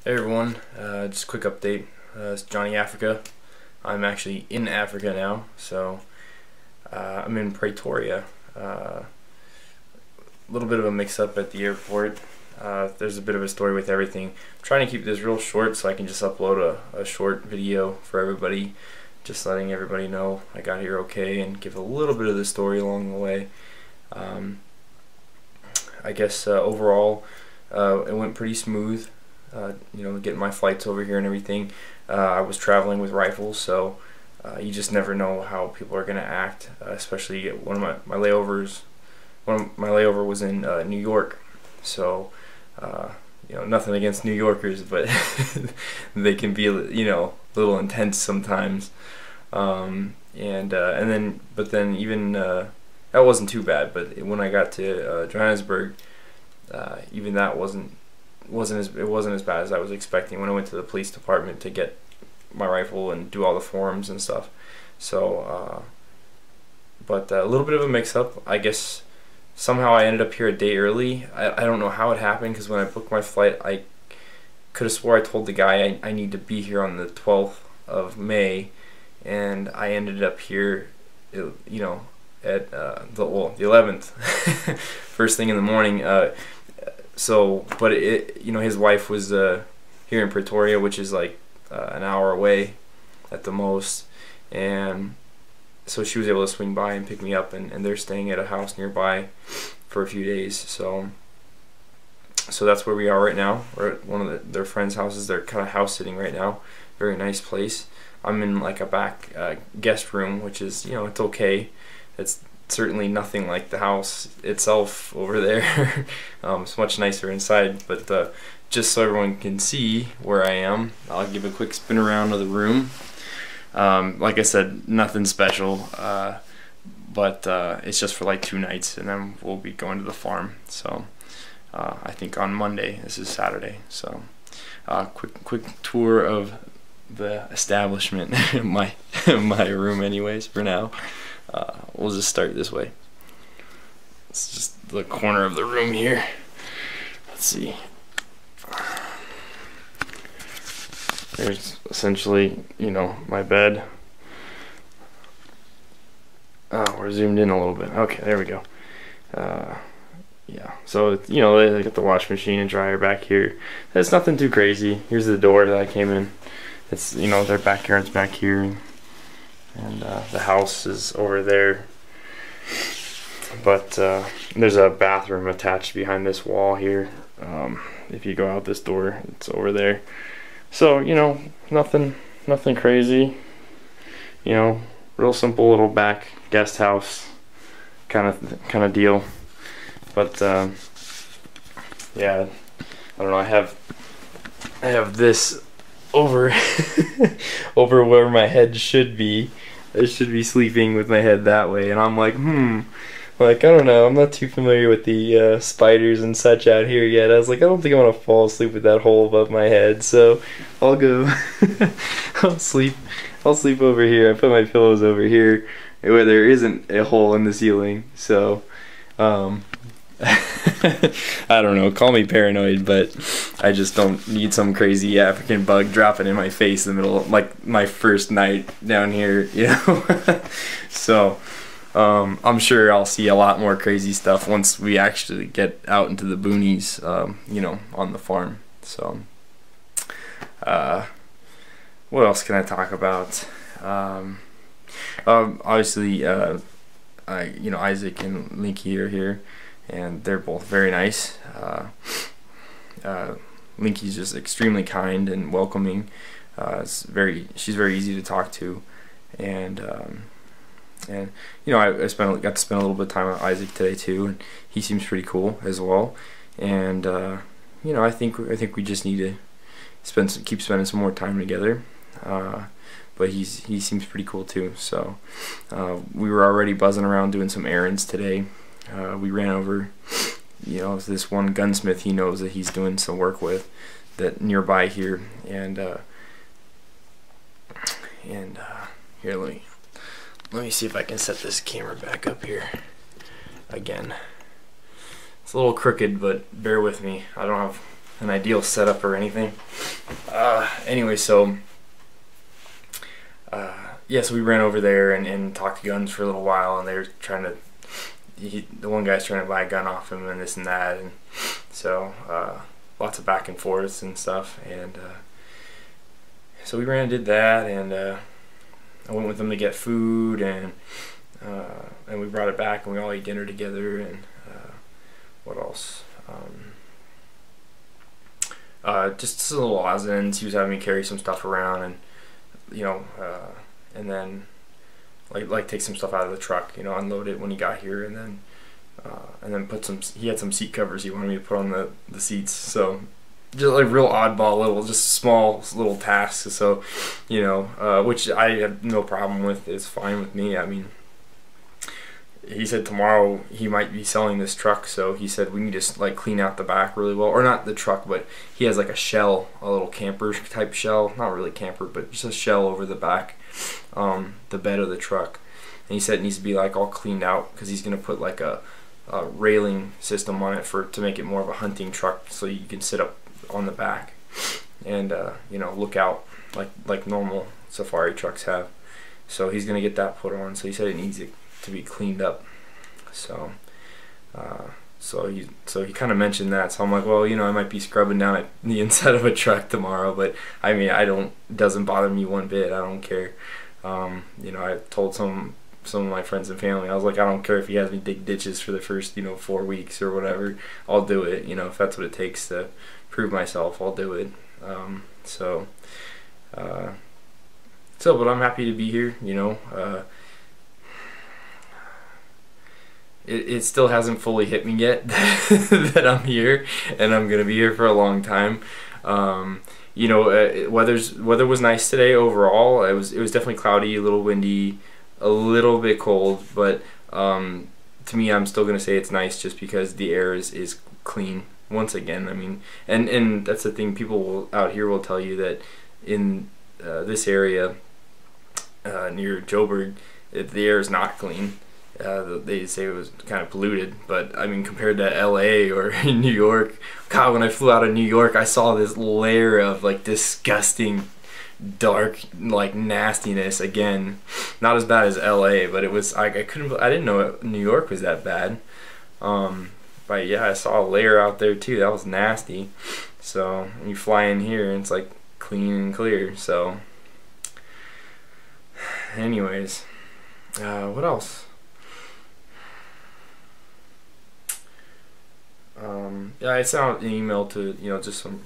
Hey everyone, just a quick update. It's Johnny Africa. I'm actually in Africa now, so I'm in Pretoria. A little bit of a mix-up at the airport. There's a bit of a story with everything. I'm trying to keep this real short so I can just upload a short video for everybody, just letting everybody know I got here okay and give a little bit of the story along the way. I guess overall it went pretty smooth. Getting my flights over here and everything. I was traveling with rifles, so you just never know how people are going to act, especially one of my layovers. My layover was in New York, so nothing against New Yorkers, but they can be a little intense sometimes. But then even that wasn't too bad. But when I got to Johannesburg, even that wasn't as bad as I was expecting when I went to the police department to get my rifle and do all the forms and stuff. So, but a little bit of a mix-up. I guess somehow I ended up here a day early. I don't know how it happened, because when I booked my flight, I could have swore I told the guy I need to be here on the 12th of May, and I ended up here, at the 11th, first thing in the morning. But his wife was here in Pretoria, which is like an hour away at the most, and so she was able to swing by and pick me up, and they're staying at a house nearby for a few days. So that's where we are right now. We're at one of their friends' houses. They're kind of house sitting right now. Very nice place. I'm in like a back guest room, which is it's okay. It's certainly nothing like the house itself over there. It's much nicer inside, but just so everyone can see where I am, I'll give a quick spin around of the room. Like I said, nothing special, but it's just for like 2 nights, and then we'll be going to the farm. So I think on Monday. This is Saturday, so quick tour of the establishment. my room anyways for now. We'll just start this way. It's just the corner of the room here. Let's see. There's essentially, my bed. Oh, we're zoomed in a little bit. Okay, there we go. Yeah, so they got the wash machine and dryer back here. It's nothing too crazy. Here's the door that I came in. It's their backyard's back here. And the house is over there, but there's a bathroom attached behind this wall here. If you go out this door, it's over there. So nothing crazy. Real simple little back guest house kind of deal. But yeah, I don't know. I have this over over where my head should be. I should be sleeping with my head that way, and I'm like, I don't know, I'm not too familiar with the spiders and such out here yet. I was like, I don't think I want to fall asleep with that hole above my head, so I'll go. I'll sleep over here. I put my pillows over here where there isn't a hole in the ceiling, so I don't know, call me paranoid, but I just don't need some crazy African bug dropping in my face in the middle of like my first night down here, So I'm sure I'll see a lot more crazy stuff once we actually get out into the boonies, on the farm. So what else can I talk about? Obviously Isaac and Linky are here, and they're both very nice. Linky's just extremely kind and welcoming. She's very easy to talk to, and I got to spend a little bit of time with Isaac today too, and he seems pretty cool as well. And I think we just need to keep spending some more time together. But he seems pretty cool too. So we were already buzzing around doing some errands today. We ran over, this one gunsmith he knows that he's doing some work with, that nearby here, and here, let me see if I can set this camera back up here again. It's a little crooked, but bear with me. I don't have an ideal setup or anything. Anyway, so yeah, so we ran over there and talked guns for a little while, and they were trying to, the one guy's trying to buy a gun off him and this and that, and so lots of back and forths and stuff, and so we ran and did that, and I went with them to get food, and we brought it back, and we all ate dinner together, and what else? Just a little odds and ends. He was having me carry some stuff around, and you know, and then like take some stuff out of the truck, you know, unload it when he got here, and then put some. He had some seat covers he wanted me to put on the seats, so just like real oddball little, just small little tasks. So, you know, which I have no problem with. It's fine with me. I mean, he said tomorrow he might be selling this truck, so he said we need to like clean out the back really well, or not the truck, but he has like a shell, a little camper type shell, not really camper, but just a shell over the back, the bed of the truck, and he said it needs to be like all cleaned out because he's gonna put like a railing system on it to make it more of a hunting truck, so you can sit up on the back and you know, look out like normal safari trucks have. So he's gonna get that put on. So he said it needs to be cleaned up. So so he kind of mentioned that. So I'm like, well, you know, I might be scrubbing down at the inside of a truck tomorrow, but I mean, it doesn't bother me one bit. I don't care. You know, I told some of my friends and family, I was like, I don't care if he has me dig ditches for the first, you know, 4 weeks or whatever. I'll do it. You know, if that's what it takes to prove myself, I'll do it. But I'm happy to be here, you know. It still hasn't fully hit me yet that I'm here, and I'm gonna be here for a long time. You know, weather was nice today overall. It was definitely cloudy, a little windy, a little bit cold, but to me, I'm still gonna say it's nice just because the air is clean. Once again, I mean, and that's the thing. People out here will tell you that in this area near Joburg, the air is not clean. They say it was kind of polluted, but I mean, compared to LA or New York, God, when I flew out of New York, I saw this layer of like disgusting, dark, like nastiness. Again, not as bad as LA, but it was I didn't know New York was that bad. But yeah, I saw a layer out there too. That was nasty. So you fly in here and it's like clean and clear. So anyways, what else? Yeah, I sent out an email to, you know, just some,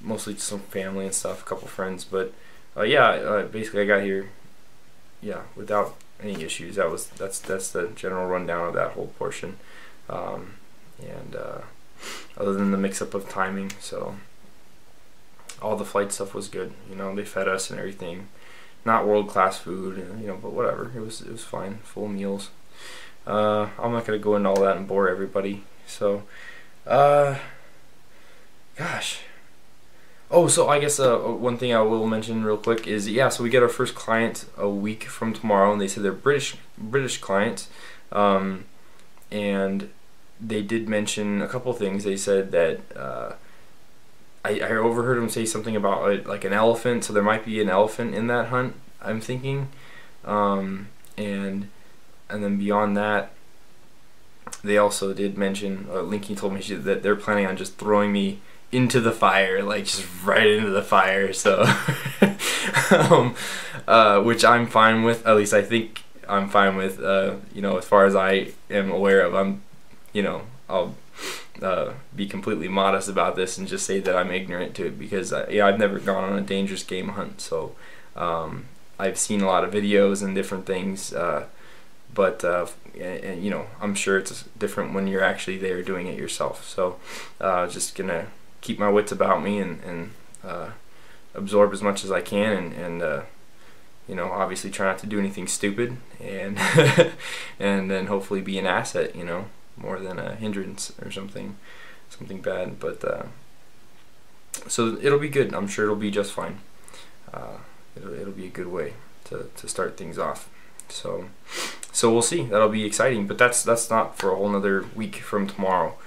mostly just some family and stuff, a couple friends, but yeah, basically I got here, yeah, without any issues. That's the general rundown of that whole portion, and other than the mix-up of timing, so all the flight stuff was good. You know, they fed us and everything, not world-class food, you know, but whatever. It was fine, full meals. I'm not gonna go into all that and bore everybody. So, gosh. Oh, so I guess one thing I will mention real quick is, yeah, so we get our first client a week from tomorrow, and they said they're British clients, and they did mention a couple things. They said that I overheard them say something about like an elephant, so there might be an elephant in that hunt, I'm thinking, and then beyond that, they also did mention, Linky told me that they're planning on just throwing me into the fire, like just right into the fire, so which I'm fine with. At least I think I'm fine with, you know, as far as I am aware of. I'm, you know, I'll be completely modest about this and just say that I'm ignorant to it, because yeah, I've never gone on a dangerous game hunt, so I've seen a lot of videos and different things, but and, you know, I'm sure it's different when you're actually there doing it yourself. So just gonna keep my wits about me and absorb as much as I can, and you know, obviously try not to do anything stupid, and and then hopefully be an asset, you know, more than a hindrance or something bad. But so it'll be good. I'm sure it'll be just fine. It'll be a good way to start things off. So we'll see. That'll be exciting. But that's not for a whole nother week from tomorrow.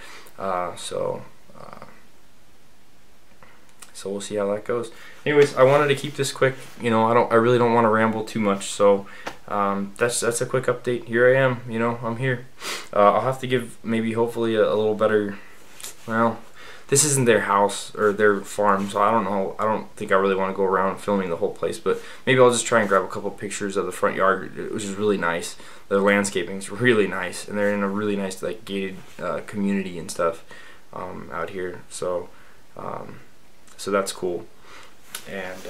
So we'll see how that goes. Anyways, I wanted to keep this quick. You know, I really don't want to ramble too much. So that's a quick update. Here I am. You know, I'm here. I'll have to give maybe hopefully a little better. Well, this isn't their house or their farm, so I don't know. I don't think I really want to go around filming the whole place, but maybe I'll just try and grab a couple pictures of the front yard, which is really nice. The landscaping's really nice, and they're in a really nice like gated community and stuff out here. So so that's cool. And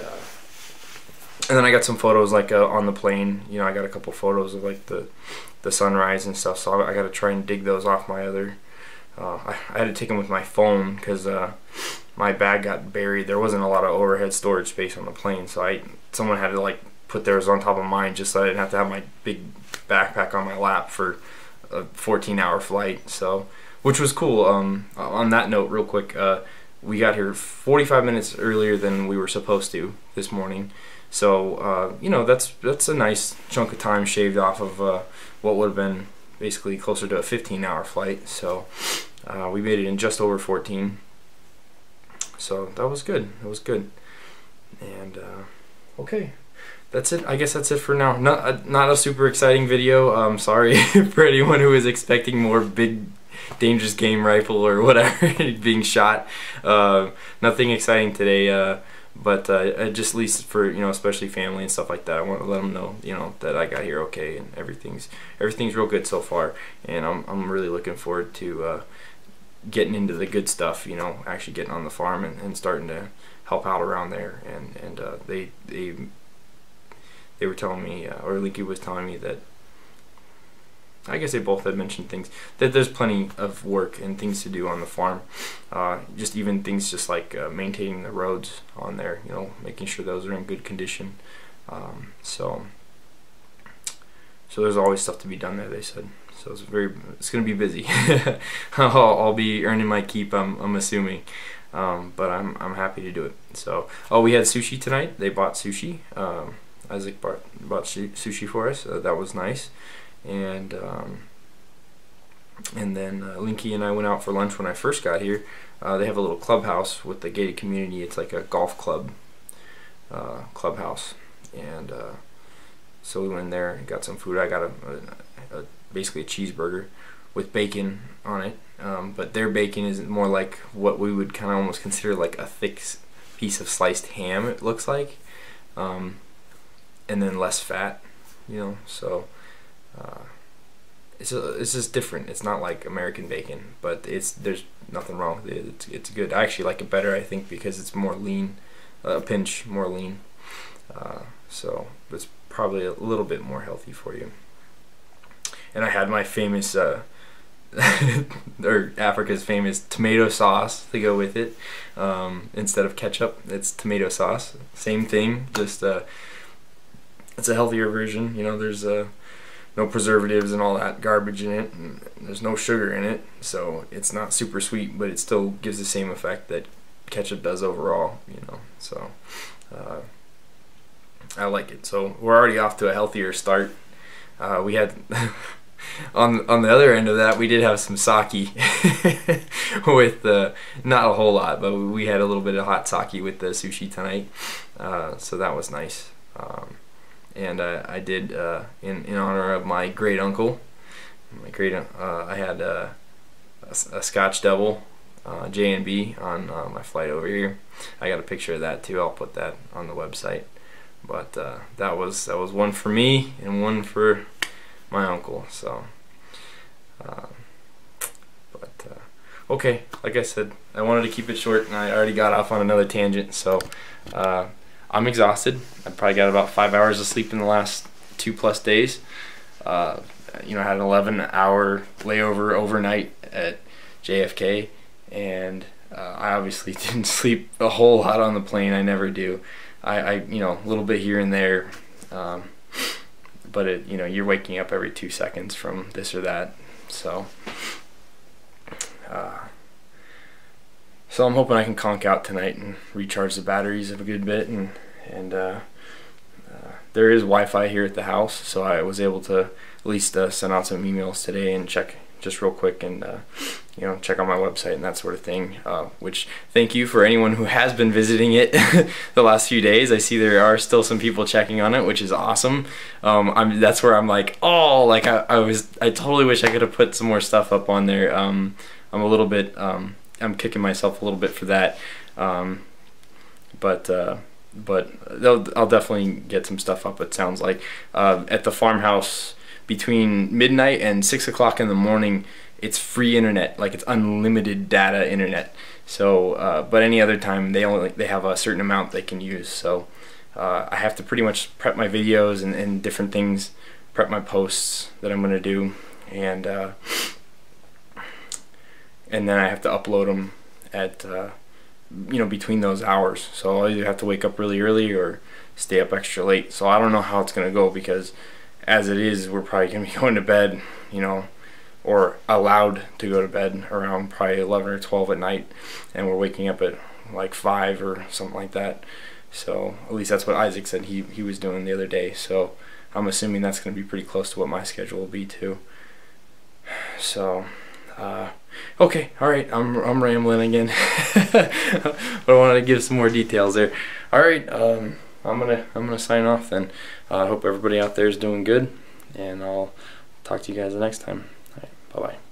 then I got some photos like on the plane. You know, I got a couple photos of like the sunrise and stuff. So I got to try and dig those off my other. I had to take them with my phone because my bag got buried. There wasn't a lot of overhead storage space on the plane, so someone had to like put theirs on top of mine just so I didn't have to have my big backpack on my lap for a 14-hour flight. So, which was cool. On that note, real quick, we got here 45 minutes earlier than we were supposed to this morning. So you know, that's a nice chunk of time shaved off of what would have been basically closer to a 15-hour flight. So we made it in just over 14. So that was good. It was good. And okay, that's it. I guess that's it for now. Not a super exciting video. Sorry for anyone who was expecting more big dangerous game rifle or whatever being shot. Nothing exciting today. But just at least for, you know, especially family and stuff like that, I want to let them know, you know, that I got here okay and everything's real good so far, and I'm really looking forward to getting into the good stuff, you know, actually getting on the farm and starting to help out around there. And they were telling me, or Linky was telling me that, I guess they both had mentioned things, that there's plenty of work and things to do on the farm. Just even things just like maintaining the roads on there, you know, making sure those are in good condition. So there's always stuff to be done there, they said. So it's going to be busy. I'll be earning my keep, I'm assuming. But I'm happy to do it. So, we had sushi tonight. They bought sushi. Isaac bought sushi for us. That was nice. And then Linky and I went out for lunch when I first got here. They have a little clubhouse with the gated community. It's like a golf club clubhouse, and so we went in there and got some food. I got basically a cheeseburger with bacon on it, but their bacon is more like what we would kind of almost consider like a thick piece of sliced ham, it looks like, and then less fat, you know. So it's just different. It's not like American bacon, but there's nothing wrong with it. It's good. I actually like it better, I think, because it's more lean, a pinch more lean. So it's probably a little bit more healthy for you. And I had my famous, or Africa's famous tomato sauce to go with it. Instead of ketchup, it's tomato sauce. Same thing, just it's a healthier version. You know, there's no preservatives and all that garbage in it, and there's no sugar in it, so it's not super sweet, but it still gives the same effect that ketchup does overall, you know. So I like it. So we're already off to a healthier start. We had on the other end of that, we did have some sake with not a whole lot, but we had a little bit of hot sake with the sushi tonight, so that was nice. And I did, in honor of my great uncle, I had a Scotch double, J&B, on my flight over here. I got a picture of that too. I'll put that on the website. But that was one for me and one for my uncle. So, okay, like I said, I wanted to keep it short, and I already got off on another tangent. So I'm exhausted. I probably got about 5 hours of sleep in the last 2+ days. You know, I had an 11-hour layover overnight at JFK, and I obviously didn't sleep a whole lot on the plane. I never do. I you know, a little bit here and there, but you know, you're waking up every 2 seconds from this or that. So so I'm hoping I can conk out tonight and recharge the batteries of a good bit, and there is Wi-Fi here at the house, so I was able to at least send out some emails today and check just real quick and you know, check out my website and that sort of thing. Which, thank you for anyone who has been visiting it the last few days. I see there are still some people checking on it, which is awesome. That's where I'm like, oh, like I totally wish I could have put some more stuff up on there. I'm a little bit, I'm kicking myself a little bit for that. But I'll definitely get some stuff up. It sounds like at the farmhouse between midnight and 6 o'clock in the morning, it's free internet, like it's unlimited data internet. So but any other time they have a certain amount they can use. So I have to pretty much prep my videos and different things, prep my posts that I'm gonna do, and then I have to upload them at you know, between those hours. So I'll either have to wake up really early or stay up extra late. So I don't know how it's gonna go, because as it is, we're probably gonna be going to bed, you know, or allowed to go to bed around probably 11 or 12 at night, and we're waking up at like 5 or something like that. So at least that's what Isaac said he was doing the other day. So I'm assuming that's going to be pretty close to what my schedule will be too. So okay, all right, I'm rambling again. But I wanted to give some more details there. All right, I'm gonna sign off then. I hope everybody out there is doing good, and I'll talk to you guys the next time. Bye-bye.